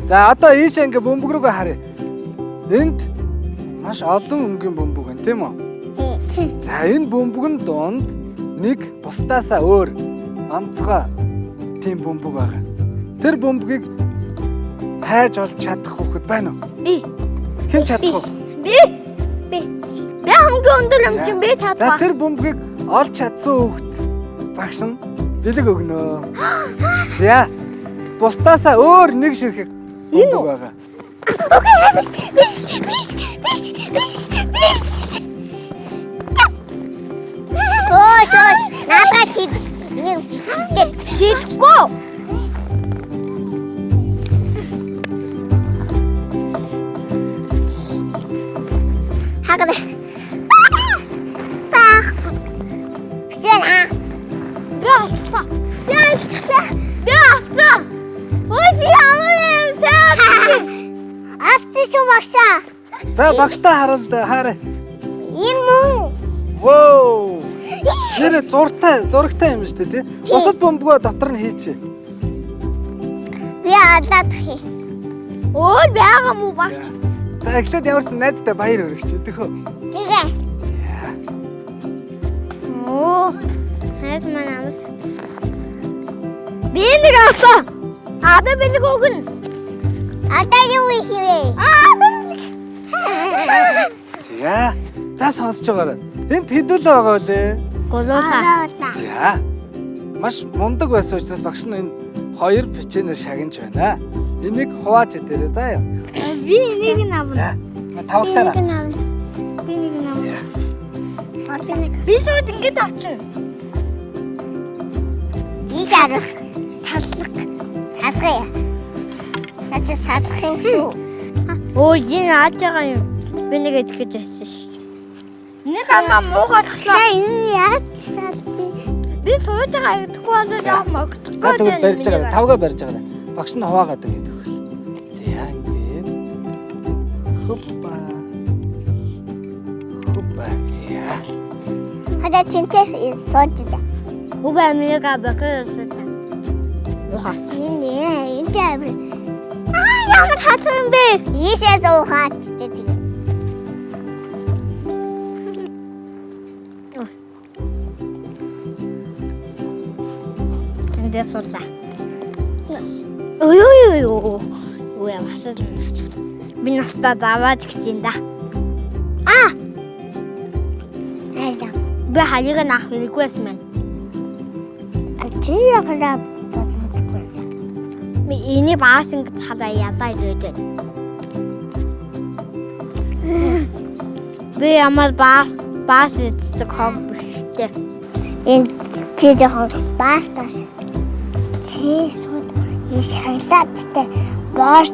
За одоо ийшээ ингээ бөмбөг рүүгээ харъя. Энд маш олон өнгийн бөмбөг байна тийм үү? Тийм. За энэ бөмбөгн донд нэг бусдаасаа өөр онцгой тийм бөмбөг байгаа. Тэр бөмбөгийг хайж олж чадах хүүхэд байна уу? Би. Хэн чадах вэ? Би. Би хамгийн өндөр юм чинь би За чадах. тэр бөмбөгийг олж чадсан хүүхэд багш нь бэлэг өгнө. За бусдаасаа өөр нэг ширхэг бөмбөг байгаа. Окей, биш. Шош. Наадах шид. Нэг шидэхгүй. Хагад. Бисэна. Би алцсан. Өөч ямар юм сайн. Алцсан шүү багшаа. За багштай харалт хаарай. Ийм мөн. Воо! Нэр зурагтай юм шүү дээ тий. Бусад бөмбөгөө дотор нь хийчихэ. Би алаад хий. Өөр байгаа мó баг. За эхлээд ямарсан найзтай баяр хүргэж идэх үү? Тэгээ. Оо. Хайс маань амс. Би нэг авсан. Ада бэлэг өгнө. Ада юу хийвэ? За сонсож байгаарай. Энд хэдүүлээ байгаа үлээ? Голооса. За. Маш мундаг байсан учраас багш нь энэ хоёр бичээнээр шагнаж байна. Энийг хувааж идээрэй заа ёо. Би энийг нь авна. За. Тавагтаа авч. Би нэг нь авна. Би шууд ингэж авчихна. Ишарах. Салгая. Начи салах юм шүү. Оо, энэ ааж байгаа юм. Би нэг итгэж байсан шүү. Нэг амаа муугачлаа. Энэ яаж салбий? Би сууж байгаа идэхгүй болоод яг могдохгүй. За тэгвэл барьж байгаа. Тавгаа барьж байгаа. Багш нь хуваагаад өгöd өгөл. За ингээд. Хупа. За. Хада тэнцээс сууж да. Уга нэг абакаас. Ухаас. Энэ яавэ. Ямар хатсан юм бэ? Ийшээ зуухаачтай тэгээ. Эндээс суулаа. Ой. Ой, масаж наачих. Би настаа даваад гэж юм да. Айла. Би хаяг наах хэрэггүйсэн мэн. Чи яхаа ini bahas yang kecil ya saya itu. Be amal bahas itu komputer. Ini cidok bahas tas. Cisut, ini sangat teh bahas